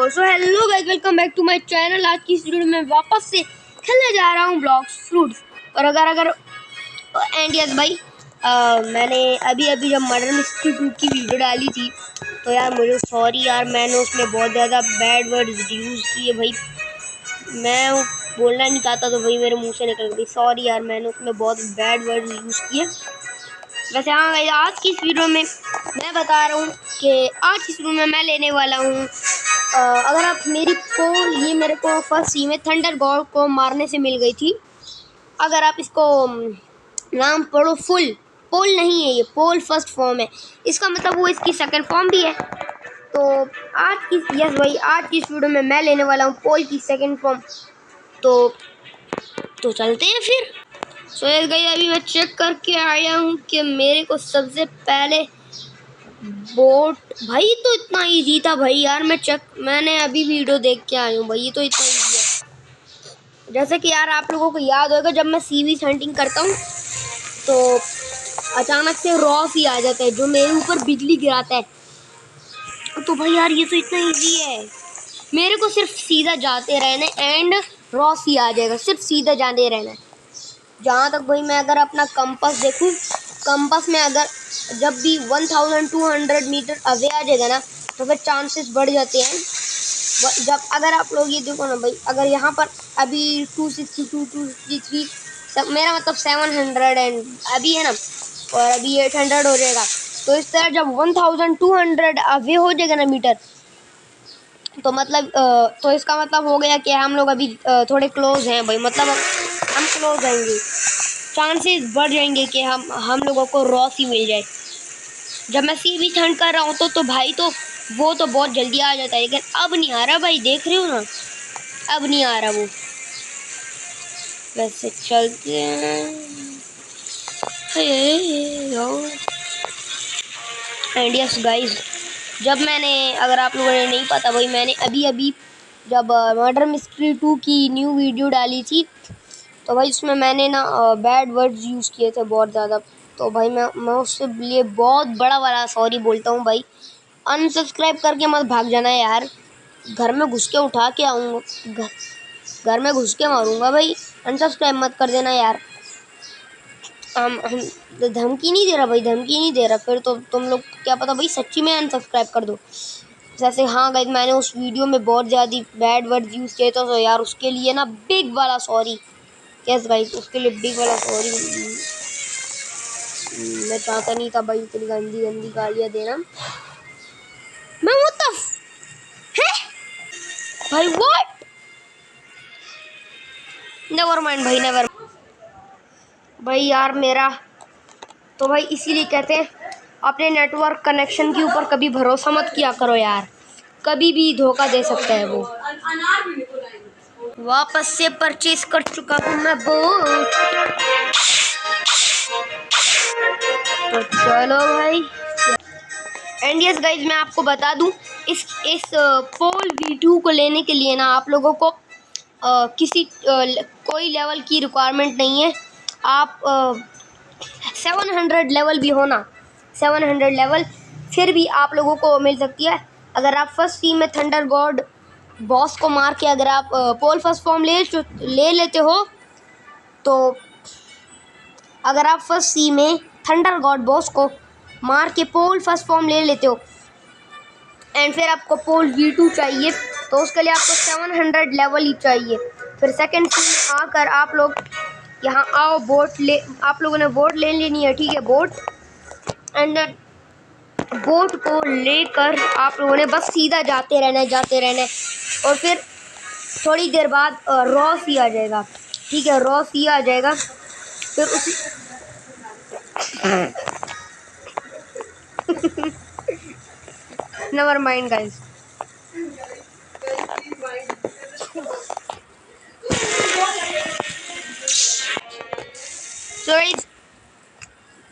So hello guys, welcome back to my channel. आज की इस वीडियो में वापस से खेलने जा रहा हूँ ब्लॉक्स फ्रूट्स। और अगर एंड यस भाई, मैंने अभी जब मर्डर मिस्ट्री 2 की वीडियो डाली थी तो यार मुझे सॉरी यार, मैंने उसमें बहुत ज़्यादा बैड वर्ड्स यूज़ किए भाई। मैं बोलना नहीं चाहता तो भाई मेरे मुँह से निकल गई। सॉरी यार, मैंने उसमें बहुत बैड वर्ड्स यूज़ किए। वैसे हाँ भाई, आज की इस वीडियो में मैं बता रहा हूँ कि आज की इस वीडियो में मैं लेने वाला हूँ, अगर आप मेरी पोल, ये मेरे को फर्स्ट सी में थंडर गॉड को मारने से मिल गई थी। अगर आप इसको नाम पढ़ो, फुल पोल नहीं है, ये पोल फर्स्ट फॉर्म है। इसका मतलब वो इसकी सेकंड फॉर्म भी है। तो आज की यस भाई, आज की इस वीडियो में मैं लेने वाला हूँ पोल की सेकंड फॉर्म। तो चलते हैं फिर। सो यस गाइस, अभी मैं चेक करके आया हूँ कि मेरे को सबसे पहले बोट, भाई तो इतना इजी था भाई यार। मैंने अभी वीडियो देख के आई हूँ भाई, ये तो इतना इजी है। जैसे कि यार आप लोगों को याद होगा, जब मैं सीवी हंटिंग करता हूँ तो अचानक से रॉस ही आ जाता है जो मेरे ऊपर बिजली गिराता है। तो भाई यार ये तो इतना इजी है, मेरे को सिर्फ सीधा जाते रहना है एंड रॉस ही आ जाएगा। सिर्फ सीधा जाते रहना है। जहाँ तक भाई मैं अगर अपना कंपास देखूँ, कंपास में अगर जब भी 1200 मीटर अवे आ जाएगा ना तो फिर चांसेस बढ़ जाते हैं। जब अगर आप लोग ये देखो ना भाई, अगर यहाँ पर अभी 262 263 मेरा मतलब 700 एंड अभी है ना, और अभी 800 हो जाएगा। तो इस तरह जब 1200 अवे हो जाएगा ना मीटर, तो मतलब तो इसका मतलब हो गया कि हम लोग अभी थोड़े क्लोज हैं भाई। मतलब हम क्लोज आएंगे, चांसेस बढ़ जाएंगे कि हम लोगों को रॉस ही मिल जाए। जब मैं सीवी ठंड कर रहा हूँ तो भाई तो वो तो बहुत जल्दी आ जाता है, लेकिन अब नहीं आ रहा भाई, देख रहे हो ना, अब नहीं आ रहा वो। वैसे चलते हैं एंड यस गाइस, जब मैंने, अगर आप लोगों ने नहीं पता भाई, मैंने अभी जब मर्डर मिस्ट्री 2 की न्यू वीडियो डाली थी तो भाई उसमें मैंने ना बैड वर्ड्स यूज़ किए थे बहुत ज़्यादा। तो भाई मैं उससे लिए बहुत बड़ा वाला सॉरी बोलता हूँ भाई। अनसब्सक्राइब करके मत भाग जाना यार, घर में घुस के उठा के आऊँगा, घर में घुस के मारूंगा भाई। अनसब्सक्राइब मत कर देना यार। हम धमकी नहीं दे रहा भाई, धमकी नहीं दे रहा। फिर तो तुम लोग क्या पता भाई सच्ची में अनसब्सक्राइब कर दो। जैसे हाँ गाइस, मैंने उस वीडियो में बहुत ज़्यादा बैड वर्ड्स यूज़ किए थे तो यार उसके लिए ना बिग वाला सॉरी। यस गाइस, उसके लिए बिग वाला सॉरी। मैं चाहता नहीं था भाई इतनी गंदी गंदी गालियाँ देना। मैं है भाई, व्हाट, नेवर माइंड भाई, नेवर भाई यार। मेरा तो भाई इसीलिए कहते हैं अपने नेटवर्क कनेक्शन के ऊपर कभी भरोसा मत किया करो यार, कभी भी धोखा दे सकता है वो। वापस से परचेज कर चुका हूँ मैं बोट। तो चलो भाई एंड यस गाइज, मैं आपको बता दूं, इस पोल V2 को लेने के लिए ना आप लोगों को कोई लेवल की रिक्वायरमेंट नहीं है। आप 700 लेवल भी हो ना, 700 लेवल फिर भी आप लोगों को मिल सकती है। अगर आप फर्स्ट टीम में थंडर गॉड बॉस को मार के अगर आप पोल फर्स्ट फॉर्म ले लेते हो, तो अगर आप फर्स्ट सी में थंडर गॉड बॉस को मार के पोल फर्स्ट फॉर्म ले लेते हो एंड फिर आपको पोल V2 चाहिए, तो उसके लिए आपको 700 लेवल ही चाहिए। फिर सेकंड सी में आकर आप लोग यहाँ आओ, बोट ले, आप लोगों ने बोट ले लेनी है, ठीक है, बोट। एंड बोट को लेकर आप लोगों ने बस सीधा जाते रहना है और फिर थोड़ी देर बाद रॉस ही आ जाएगा, ठीक है, रॉस ही आ जाएगा। फिर उसी नेवर माइंड गाइस।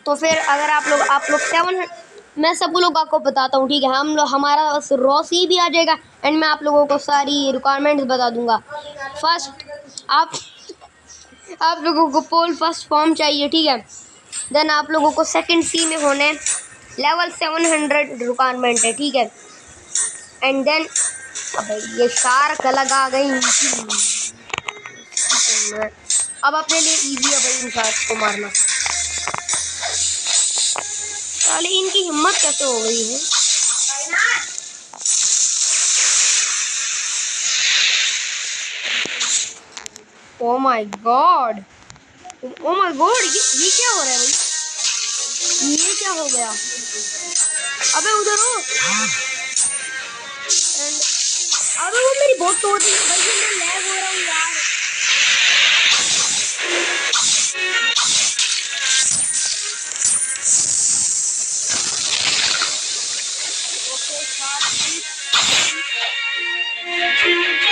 तो फिर अगर आप लोग 700, मैं सब लोग आपको बताता हूँ, ठीक है, हमारा रॉस ही भी आ जाएगा एंड मैं आप लोगों को सारी रिक्वायरमेंट्स बता दूंगा। फर्स्ट आप लोगों को पोल फर्स्ट फॉर्म चाहिए, ठीक है। देन आप लोगों को सेकंड सी में लेवल 700 रिक्वायरमेंट है, ठीक है। एंड देन अबे ये शार्क अलग आ गई अब अपने लिए इजी है भाई इन शार्क को मारना। साले इनकी हिम्मत कैसे हो गई है। Oh my God, oh my God, ये क्या हो रहा है भाई, ये क्या हो गया। अबे उधर हो। अबे वो मेरी बोट तोड़ दी भाई, मैं लैग हो रहा हूँ यार।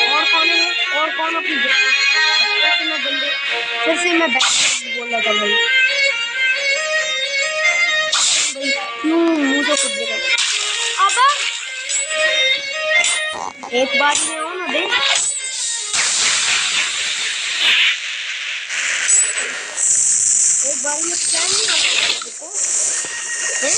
और कौन है, और कौन अपनी फिर से मैं बैठ बोल रहा था भाई क्यों मुंह तो खुद देगा। अब एक बार में हो ना दे, एक बार में क्या नहीं आता देखो हैं?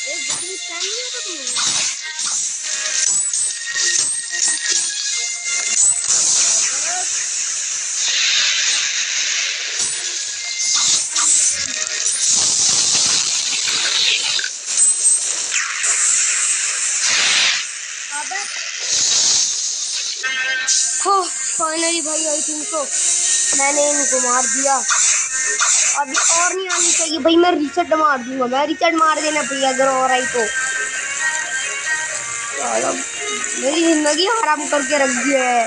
एक बार में क्या नहीं आता तुम्हें। फाइनली भाई आई थिंक तो मैंने इनको मार दिया। अभी और नहीं आनी चाहिए भाई, मैं रिसेट मार दूंगा, मैं रिसेट मार देना भैया अगर और आई तो। मेरी जिंदगी हराम करके रख दी है।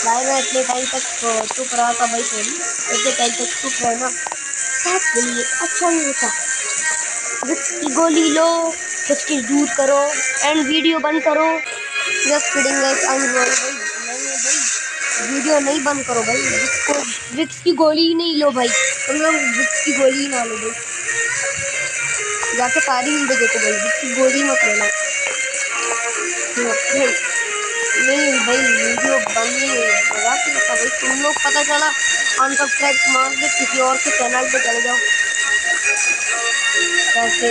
भाई मैं इतने टाइम तक चुप रहा था भाई, थोड़ी इतने टाइम तक चुप रहना साथ के लिए अच्छा नहीं होता। विक्स की गोली लो, विक्स दूर करो एंड वीडियो बंद करो। Just kidding guys, I am sorry भाई, नहीं भाई वीडियो नहीं बंद करो भाई। विक्स की गोली ही नहीं लो भाई, तुम लोग विक्स की गोली ही ना लो भाई, जाके सारी वीडियो देखो भाई, विक्स की गोली मत लेना। नहीं भाई वीडियो बंद नहीं होगा भाई, तुम लोग पता चला अनसब्सक्राइब मार के किसी और के चैनल पे चले जाओ कैसे।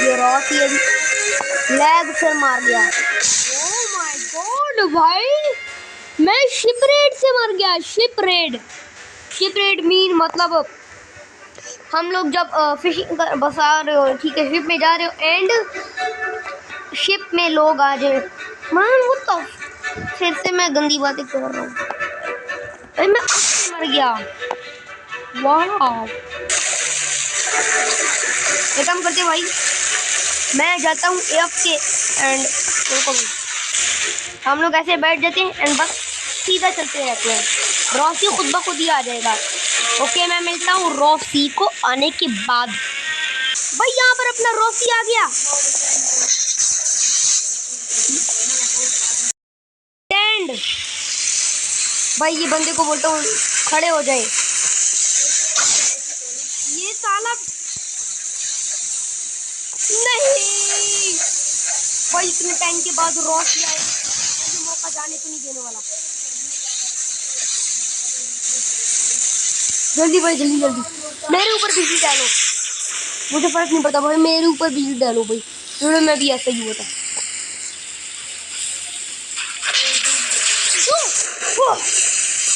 ये रॉस ये लैग से मार गया। ओह माय गॉड भाई, मैं शिप रेड से मर गया। शिप रेड मीन मतलब हम लोग जब फिशिंग बसा रहे हो, ठीक है, शिप में जा रहे हो एंड शिप में लोग आ जाए मान वो तो फिर से मैं गंदी बातें कर रहा हूँ भाई, मैं मर गया। वाह ये काम करते भाई, मैं जाता हूँ एफ के एंड हम लोग ऐसे बैठ जाते हैं एंड बस सीधा चलते रहते हैं। रॉसी खुद ब खुद ही आ जाएगा। ओके मैं मिलता हूँ रॉसी को आने के बाद। भाई यहाँ पर अपना रॉसी आ गया। भाई ये बंदे को बोलता हूँ खड़े हो जाए। ये साला नहीं भाई, इतने टाइम के बाद रॉसी आए, मुझे मौका जाने को नहीं देने वाला। जल्दी भाई जल्दी मेरे ऊपर बिजली डालो, मुझे फर्क नहीं पड़ता भाई, मेरे ऊपर बिजली डालो भाई, थोड़ा मैं भी ऐसा ही होता।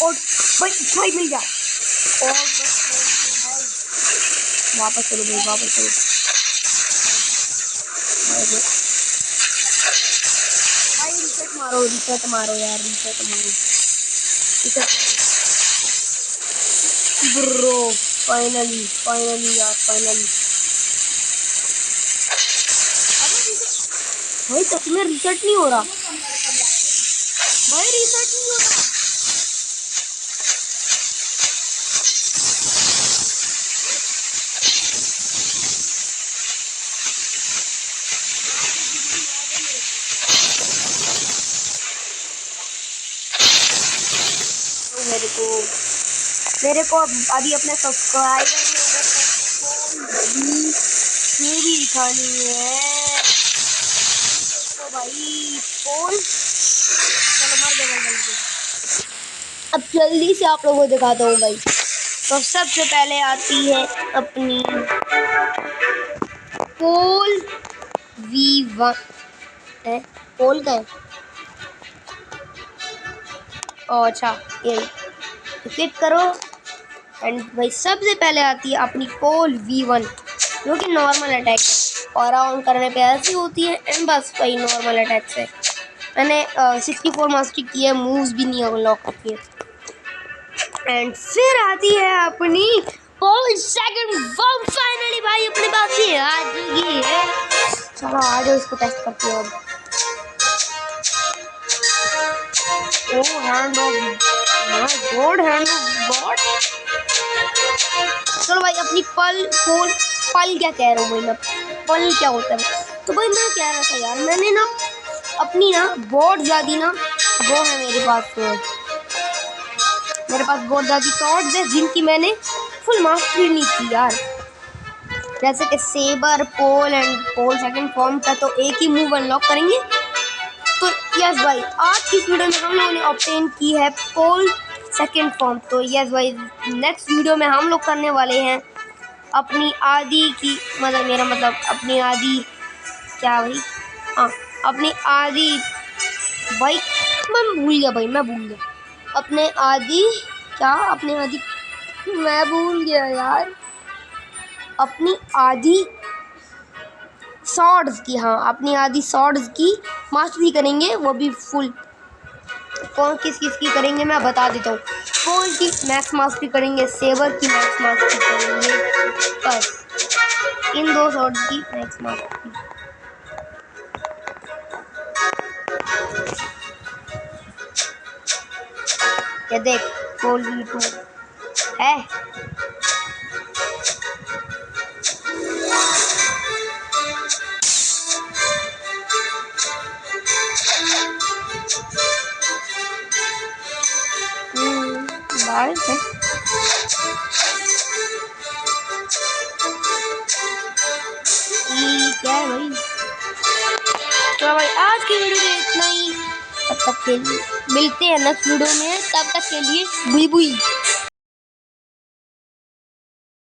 और भाई मिल गया। और वापस चलो भाई, वापस चलो। भाई रिसेट मारो यार, रिसेट मारो ब्रो। फाइनली यार फाइनली। भाई सच में रिसेट नहीं हो रहा भाई, रिसेट नहीं हो रहा। मेरे को अभी अपने सब्सक्राइबर में भी दिखानी है तो भाई पोल। चलो मर गए जल्दी। अब जल्दी से आप लोगों को दिखाता हूँ भाई। तो सबसे पहले आती है अपनी पोल V1 है। पोल का है, अच्छा ये क्लिक करो एंड भाई सबसे पहले आती है अपनी पोल V1 जो कि नॉर्मल अटैक है। और ऑन करने पे ऐसी होती है एंड बस वही नॉर्मल अटैक से मैंने 64 मास्टरी की है, मूव्स भी नहीं अनलॉक करती है। एंड फिर आती है अपनी पोल सेकंड फॉर्म। फाइनली भाई अपने पास ये आ गई है। चलो आ जाओ इसको टेस्ट करते हैं अब। Oh hand of God, hand of God. चलो भाई अपनी पल क्या कह रहा हूँ भाई मैं, पल क्या होता है। तो भाई मैं कह रहा था यार, मैंने ना अपनी ना बहुत ज़्यादा ना वो है मेरे पास बहुत ज़्यादा शॉट्स है जिनकी मैंने फुल मास्टरी नहीं की यार। जैसे कि sabre, pole and pole second form का तो एक ही मूव अनलॉक करेंगे। तो यस भाई आज की इस वीडियो में हम लोगों ने ऑब्टेन की है पोल सेकंड फॉर्म। तो यस भाई नेक्स्ट वीडियो में हम लोग करने वाले हैं अपनी आधी की अपनी आधी क्या भाई, हाँ अपनी आधी भाई मैं भूल गया अपने आधी मैं भूल गया यार। अपनी आधी शॉट्स की, हाँ अपनी आधी शॉट्स की मास्टरी करेंगे, वो भी फुल। कौन किस की करेंगे मैं बता देता हूँ। पोल की मैक्स मास्टरी करेंगे, सेवर की मैक्स मास्टरी करेंगे, बस इन दो शॉट्स की मैक्स मास्टरी। ये देख पोल V2 है। बारिश है। क्या है भाई। तो भाई आज की वीडियो में इतना ही। तब तक के लिए मिलते हैं नेक्स्ट वीडियो में, तब तक के लिए बुई बुई।